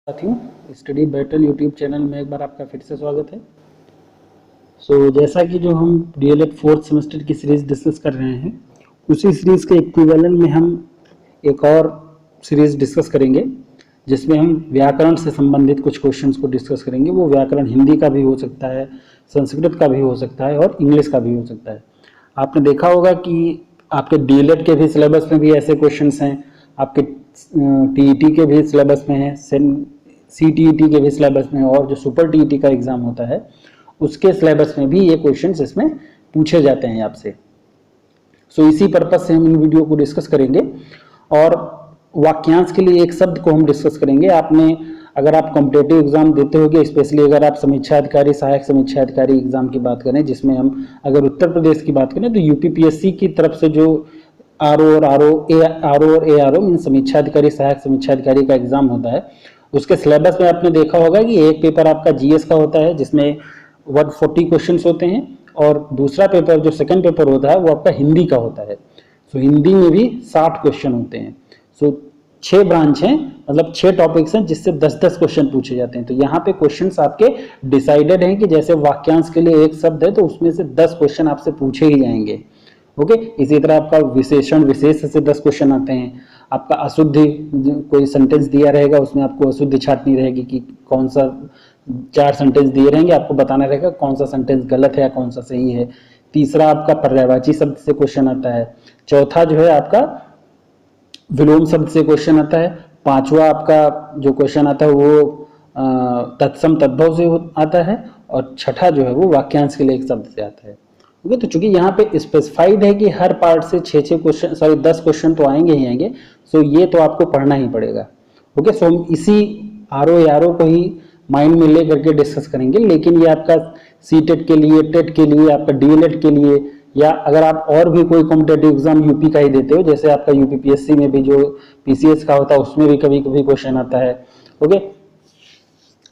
साथियों, study battle YouTube channel में एक बार आपका फिर से स्वागत है। जैसा कि जो हम डीएलएड फोर्थ सेमेस्टर की सीरीज डिस्कस कर रहे हैं, उसी सीरीज के इक्विवेलेंट में हम एक और सीरीज डिस्कस करेंगे जिसमें हम व्याकरण से संबंधित कुछ क्वेश्चंस को डिस्कस करेंगे। वो व्याकरण हिंदी का भी हो सकता है, संस्कृत का भी हो सकता है और इंग्लिश का भी हो सकता है। आपने देखा होगा कि आपके डीएलएड के भी सिलेबस में भी ऐसे क्वेश्चंस हैं, आपके टीईटी के भी सिलेबस में है, सीटीईटी के भी सिलेबस में, और जो सुपर टीईटी का एग्जाम होता है उसके सिलेबस में भी ये क्वेश्चंस इसमें पूछे जाते हैं आपसे। इसी पर्पज से हम इन वीडियो को डिस्कस करेंगे। और वाक्यांश के लिए एक शब्द को हम डिस्कस करेंगे। अगर आप कॉम्पिटेटिव एग्जाम देते होगे, स्पेशली अगर आप समीक्षा अधिकारी, सहायक समीक्षा अधिकारी एग्जाम की बात करें, जिसमें हम अगर उत्तर प्रदेश की बात करें तो यूपीपीएससी की तरफ से जो आरओ और एआरओ मीन समीक्षा अधिकारी, सहायक समीक्षा अधिकारी का एग्जाम होता है, उसके सिलेबस में आपने देखा होगा कि एक पेपर आपका जीएस का होता है जिसमें 140 क्वेश्चंस होते हैं, और दूसरा पेपर जो सेकंड पेपर होता है वो आपका हिंदी का होता है। हिंदी में भी 60 क्वेश्चन होते हैं। 6 ब्रांच हैं, मतलब 6 टॉपिक्स हैं जिससे 10-10 क्वेश्चन पूछे जाते हैं। तो यहाँ पे क्वेश्चंस आपके डिसाइडेड हैं कि जैसे वाक्यांश के लिए एक शब्द है तो उसमें से 10 क्वेश्चन आपसे पूछे ही जाएंगे। ओके, इसी तरह आपका विशेषण विशेष से 10 क्वेश्चन आते हैं। आपका अशुद्धि, कोई सेंटेंस दिया रहेगा उसमें आपको अशुद्धि छांटनी रहेगी कि कौन सा, 4 सेंटेंस दिए रहेंगे, आपको बताना रहेगा कौन सा सेंटेंस गलत है या कौन सा सही है। तीसरा आपका पर्यायवाची शब्द से क्वेश्चन आता है। चौथा जो है आपका विलोम शब्द से क्वेश्चन आता है। पांचवा आपका जो क्वेश्चन आता है वो तत्सम तद्भव से आता है, और छठा जो है वो वाक्यांश के लिए एक शब्द से आता है। ओके, तो चूंकि यहाँ पे स्पेसिफाइड है कि हर पार्ट से 6 क्वेश्चन 10 क्वेश्चन तो आएंगे ही आएंगे, ये तो आपको पढ़ना ही पड़ेगा। ओके, हम इसी आरओ को ही माइंड में ले करके डिस्कस करेंगे। लेकिन ये आपका सीटेट के लिए, टेट के लिए, आपका डीएलएड के लिए, या अगर आप और भी कोई कॉम्पिटेटिव एग्जाम यूपी का ही देते हो, जैसे आपका यूपीपीएससी में भी जो पीसीएस का होता है उसमें भी कभी कभी क्वेश्चन आता है। ओके,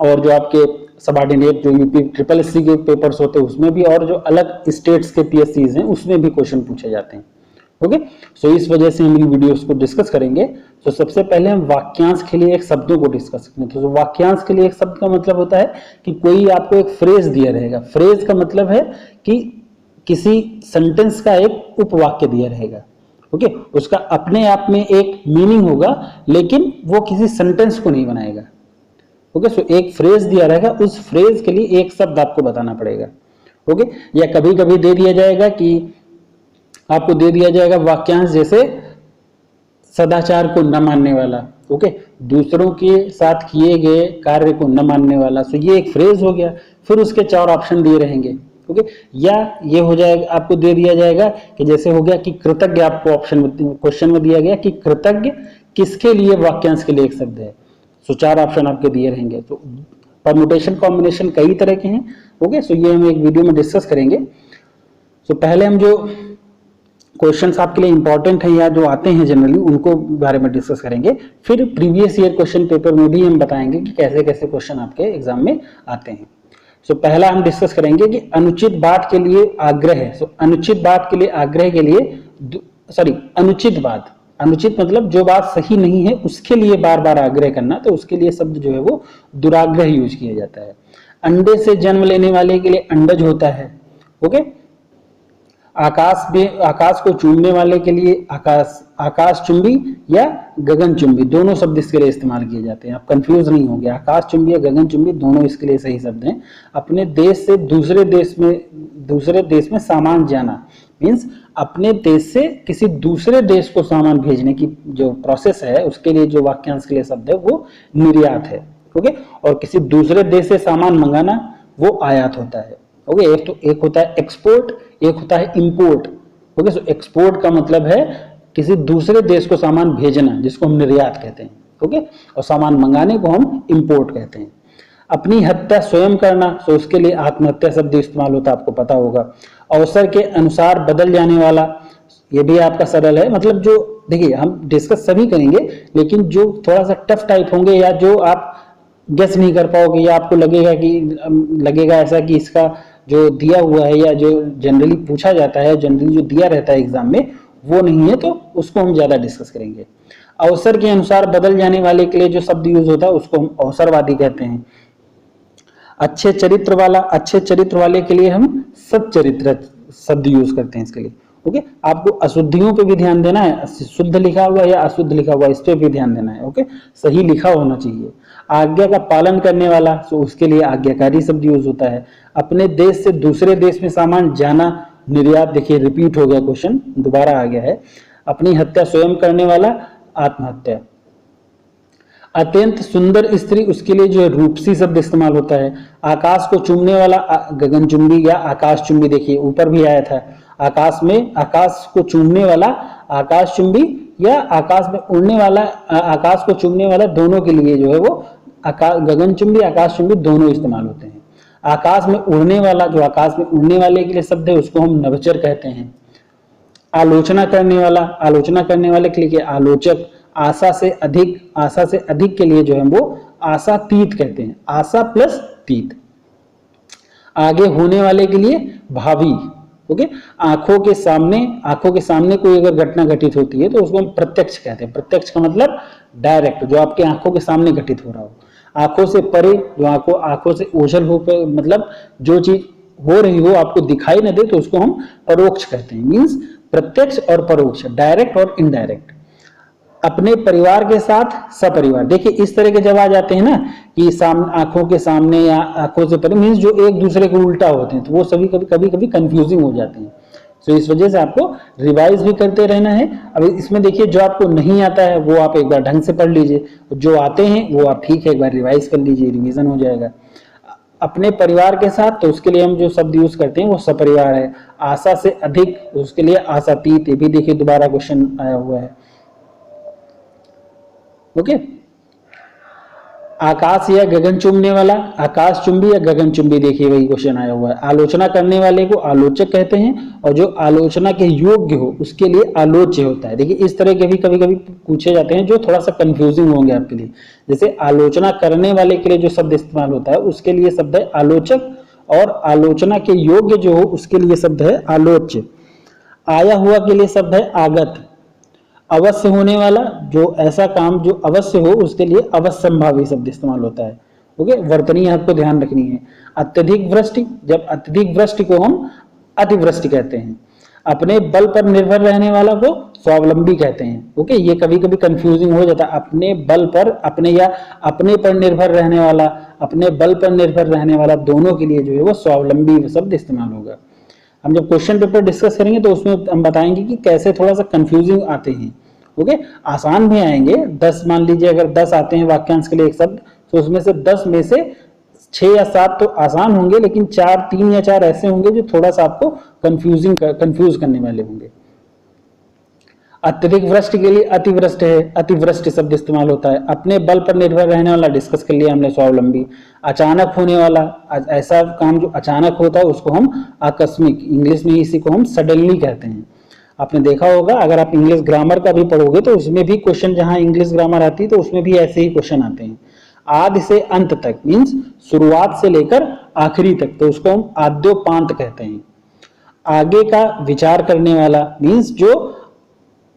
और जो आपके सबऑर्डिनेट जो यूपी ट्रिपल एससी के पेपर्स होते हैं उसमें भी, और जो अलग स्टेट्स के पीएससीज हैं उसमें भी क्वेश्चन पूछे जाते हैं। ओके, इस वजह से हम इन वीडियोस को डिस्कस करेंगे। सबसे पहले हम वाक्यांश के लिए एक शब्दों को डिस्कस करेंगे। तो वाक्यांश के लिए एक शब्द का मतलब होता है कि कोई आपको एक फ्रेज दिया रहेगा। फ्रेज का मतलब है कि किसी सेंटेंस का एक उपवाक्य दिया रहेगा। ओके, उसका अपने आप में एक मीनिंग होगा लेकिन वो किसी सेंटेंस को नहीं बनाएगा। ओके, एक फ्रेज दिया रहेगा, उस फ्रेज के लिए एक शब्द आपको बताना पड़ेगा। ओके, या कभी कभी दे दिया जाएगा कि आपको दे दिया जाएगा वाक्यांश जैसे सदाचार को न मानने वाला। ओके, दूसरों के साथ किए गए कार्य को न मानने वाला। ये एक फ्रेज हो गया। फिर उसके 4 ऑप्शन दिए रहेंगे। ओके, या ये हो जाएगा, आपको दे दिया जाएगा कि जैसे हो गया कि कृतज्ञ, आपको ऑप्शन क्वेश्चन में दिया गया कि कृतज्ञ किसके लिए वाक्यांश के लिए एक शब्द है। 4 ऑप्शन आपके दिए रहेंगे। तो परम्यूटेशन कॉम्बिनेशन कई तरह के हैं। ओके, ये हम एक वीडियो में डिस्कस करेंगे। पहले हम जो क्वेश्चंस आपके लिए इंपॉर्टेंट हैं या जो आते हैं जनरली उनको बारे में डिस्कस करेंगे। फिर प्रीवियस ईयर क्वेश्चन पेपर में भी हम बताएंगे कि कैसे कैसे क्वेश्चन आपके एग्जाम में आते हैं। पहला हम डिस्कस करेंगे कि अनुचित बात के लिए आग्रह है। अनुचित बात के लिए आग्रह के लिए अनुचित बात, अनुचित मतलब जो बात सही नहीं है उसके लिए बार बार आग्रह करना, तो उसके लिए शब्द जो है वो दुराग्रह यूज किया जाता है। अंडे से जन्म लेने वाले के लिए अंडज होता है। ओके, आकाश को चूमने वाले के लिए आकाश चुंबी या गगन चुंबी, दोनों शब्द इसके लिए इस्तेमाल किए जाते हैं। आप कंफ्यूज नहीं होंगे, आकाश चुंबी या गगन चुंबी दोनों इसके लिए सही शब्द हैं। अपने देश से दूसरे देश में सामान जाना मीन्स अपने देश से किसी दूसरे देश को सामान भेजने की जो प्रोसेस है उसके लिए जो वाक्यांश के लिए शब्द है वो निर्यात है। ओके, और किसी दूसरे देश से सामान मंगाना वो आयात होता है। ओके, एक होता है एक्सपोर्ट, एक होता है इंपोर्ट। ओके, एक्सपोर्ट का मतलब है किसी दूसरे देश को सामान भेजना, जिसको हम निर्यात कहते हैं। ओके, और सामान मंगाने को हम इंपोर्ट कहते हैं। अपनी हत्या स्वयं करना, तो उसके लिए आत्महत्या शब्द इस्तेमाल होता है, आपको पता होगा। अवसर के अनुसार बदल जाने वाला, ये भी आपका सरल है। मतलब जो देखिए हम डिस्कस सभी करेंगे, लेकिन जो थोड़ा सा टफ टाइप होंगे या जो आप गेस नहीं कर पाओगे या आपको लगेगा ऐसा कि इसका जो दिया हुआ है या जो जनरली पूछा जाता है, जनरली जो दिया रहता है एग्जाम में वो नहीं है, तो उसको हम ज्यादा डिस्कस करेंगे। अवसर के अनुसार बदल जाने वाले के लिए जो शब्द यूज होता है उसको हम अवसरवादी कहते हैं। अच्छे चरित्र वाले के लिए हम सच्चरित्र शब्द यूज करते हैं इसके लिए। ओके, आपको अशुद्धियों पे भी ध्यान देना है, शुद्ध लिखा हुआ या अशुद्ध लिखा हुआ इस पे भी ध्यान देना है। ओके, सही लिखा होना चाहिए। आज्ञा का पालन करने वाला, तो उसके लिए आज्ञाकारी शब्द यूज होता है। अपने देश से दूसरे देश में सामान जाना निर्यात, देखिए रिपीट हो गया क्वेश्चन, दोबारा आ गया है। अपनी हत्या स्वयं करने वाला आत्महत्या। अत्यंत सुंदर स्त्री, उसके लिए जो है रूपसी शब्द इस्तेमाल होता है। आकाश को चूमने वाला गगनचुंबी या आकाशचुंबी, देखिए ऊपर भी आया था, आकाश में आकाश को चूमने वाला आकाशचुंबी या आकाश में उड़ने वाला आकाश को चूमने वाला, दोनों के लिए जो है वो गगनचुंबी आकाशचुंबी दोनों इस्तेमाल होते हैं। आकाश में उड़ने वाला, जो आकाश में उड़ने वाले के लिए शब्द है उसको हम नभचर कहते हैं। आलोचना करने वाले के लिए आलोचक। आशा से अधिक के लिए जो है वो आशातीत कहते हैं, आशा प्लस तीत। आगे होने वाले के लिए भावी। ओके, आंखों के सामने कोई अगर घटना घटित होती है तो उसको हम प्रत्यक्ष कहते हैं। प्रत्यक्ष का मतलब डायरेक्ट, जो आपके आंखों के सामने घटित हो रहा हो। आंखों से परे, जो आंखों से ओझल हो, मतलब जो चीज हो रही हो आपको दिखाई न दे तो उसको हम परोक्ष कहते हैं। मींस प्रत्यक्ष और परोक्ष, डायरेक्ट और इनडायरेक्ट। अपने परिवार के साथ सपरिवार, देखिए इस तरह के जब आ जाते हैं ना कि आंखों के सामने या आंखों से परे, मींस जो एक दूसरे के उल्टा होते हैं, तो वो सभी कभी कंफ्यूजिंग हो जाते हैं। तो इस वजह से आपको रिवाइज भी करते रहना है। अब इसमें देखिए जो आपको नहीं आता है वो आप एक बार ढंग से पढ़ लीजिए, जो आते हैं वो आप ठीक है एक बार रिवाइज कर लीजिए, रिवीजन हो जाएगा। अपने परिवार के साथ, तो उसके लिए हम जो शब्द यूज करते हैं वो सपरिवार है। आशा से अधिक, उसके लिए आशातीत, ये भी देखिए दोबारा क्वेश्चन आया हुआ है। ओके, आकाश या गगन चुंबने वाला, आकाश चुंबी या गगन चुंबी, देखिए वही क्वेश्चन आया हुआ है। आलोचना करने वाले को आलोचक कहते हैं, और जो आलोचना के योग्य हो उसके लिए आलोच्य होता है। देखिए इस तरह के भी कभी कभी पूछे जाते हैं जो थोड़ा सा कंफ्यूजिंग होंगे आपके लिए। जैसे आलोचना करने वाले के लिए जो शब्द इस्तेमाल होता है उसके लिए शब्द है आलोचक, और आलोचना के योग्य जो हो उसके लिए शब्द है आलोच्य। आया हुआ के लिए शब्द है आगत। अवश्य होने वाला, जो ऐसा काम जो अवश्य हो उसके लिए अवश्यंभावी शब्द इस्तेमाल होता है। ओके, वर्तनी आपको ध्यान रखनी है। अत्यधिक वृष्टि, जब अत्यधिक वृष्टि को हम अतिवृष्टि कहते हैं। अपने बल पर निर्भर रहने वाला को स्वावलंबी कहते हैं। ओके, ये कभी कभी कंफ्यूजिंग हो जाता है। अपने बल पर, अपने या अपने पर निर्भर रहने वाला, अपने बल पर निर्भर रहने वाला, दोनों के लिए जो है वो स्वावलंबी शब्द इस्तेमाल होगा। हम जब क्वेश्चन पेपर डिस्कस करेंगे तो उसमें हम बताएंगे कि कैसे थोड़ा सा कंफ्यूजिंग आते हैं। ओके, आसान भी आएंगे। 10 मान लीजिए अगर 10 आते हैं वाक्यांश के लिए एक शब्द, तो उसमें से 10 में से 6 या 7 तो आसान होंगे, लेकिन 3 या 4 ऐसे होंगे जो थोड़ा सा आपको कंफ्यूज करने वाले होंगे। अत्यधिक वृष्टि के लिए अतिवृष्टि है, अतिवृष्टि शब्द इस्तेमाल होता है। अपने बल पर निर्भर रहने वाला डिस्कस कर लिया हमने, स्वावलंबी। अचानक होने वाला, ऐसा काम जो अचानक होता है उसको हम आकस्मिक, इंग्लिश में इसी को हम सडनली कहते हैं। आपने देखा होगा अगर आप इंग्लिश ग्रामर का भी पढ़ोगे तो उसमें भी क्वेश्चन, जहां इंग्लिश ग्रामर आती है तो उसमें भी ऐसे ही क्वेश्चन आते हैं। आदि से अंत तक, मींस शुरुआत से लेकर आखिरी तक, तो उसको हम आद्योपांत कहते हैं। आगे का विचार करने वाला, मींस जो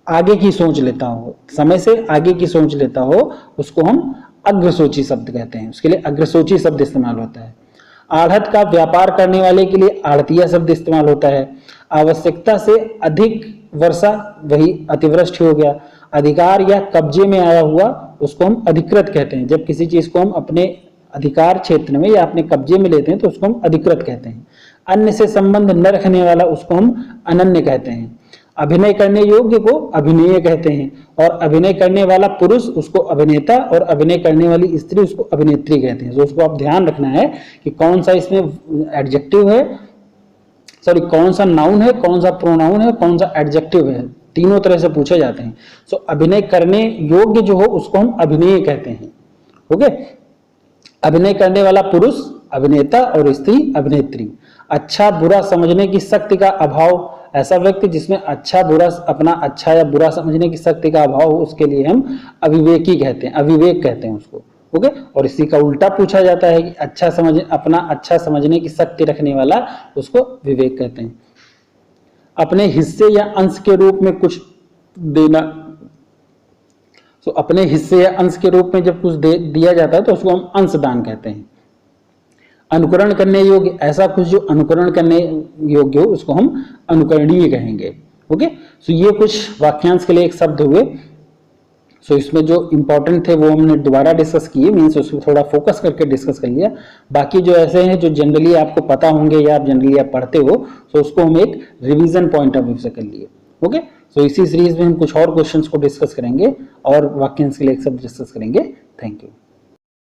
आगे की सोच लेता हो, समय से आगे की सोच लेता हो, उसको हम अग्रसोची शब्द कहते हैं। उसके लिए अग्रसोची शब्द इस्तेमाल होता है। आढ़त का व्यापार करने वाले के लिए आढ़तिया शब्द इस्तेमाल होता है। आवश्यकता से अधिक वर्षा, वही अतिवृष्टि हो गया। अधिकार या कब्जे में आया हुआ, उसको हम अधिकृत कहते हैं। जब किसी चीज को हम अपने अधिकार क्षेत्र में या अपने कब्जे में लेते हैं तो उसको हम अधिकृत कहते हैं। अन्य से संबंध न रखने वाला, उसको हम अनन्य कहते हैं। अभिनय करने योग्य को अभिनेय कहते हैं, और अभिनय करने वाला पुरुष उसको अभिनेता, और अभिनय करने वाली स्त्री उसको अभिनेत्री कहते हैं। तो उसको आप ध्यान रखना है कि कौन सा इसमें एडजेक्टिव है, सॉरी कौन सा नाउन है, कौन सा प्रोनाउन है, कौन सा एडजेक्टिव है, तीनों तरह से पूछे जाते हैं। सो अभिनय करने योग्य जो हो उसको हम अभिनेय कहते हैं। ओके, अभिनय करने वाला पुरुष अभिनेता और स्त्री अभिनेत्री। अच्छा बुरा समझने की शक्ति का अभाव, ऐसा व्यक्ति जिसमें अच्छा बुरा, अपना अच्छा या बुरा समझने की शक्ति का अभाव हो, उसके लिए हम अविवेकी कहते हैं, अविवेक कहते हैं उसको। ओके, और इसी का उल्टा पूछा जाता है कि अपना अच्छा समझने की शक्ति रखने वाला, उसको विवेक कहते हैं। अपने हिस्से या अंश के रूप में कुछ देना, सो अपने हिस्से या अंश के रूप में जब कुछ दिया जाता है तो उसको हम अंशदान कहते हैं। अनुकरण करने योग्य, ऐसा कुछ जो अनुकरण करने योग्य हो उसको हम अनुकरणीय कहेंगे। ओके, सो ये कुछ वाक्यांश के लिए एक शब्द हुए। सो इसमें जो इंपॉर्टेंट थे वो हमने दोबारा डिस्कस किए, मीन्स उसको थोड़ा फोकस करके डिस्कस कर लिया। बाकी जो ऐसे हैं जो जनरली आपको पता होंगे या आप जनरली आप पढ़ते हो, सो उसको हम एक रिवीजन पॉइंट ऑफ व्यू से कर लिए। ओके, सो इसी सीरीज में हम कुछ और क्वेश्चंस को डिस्कस करेंगे और वाक्यांश के लिए एक शब्द डिस्कस करेंगे। Thank you.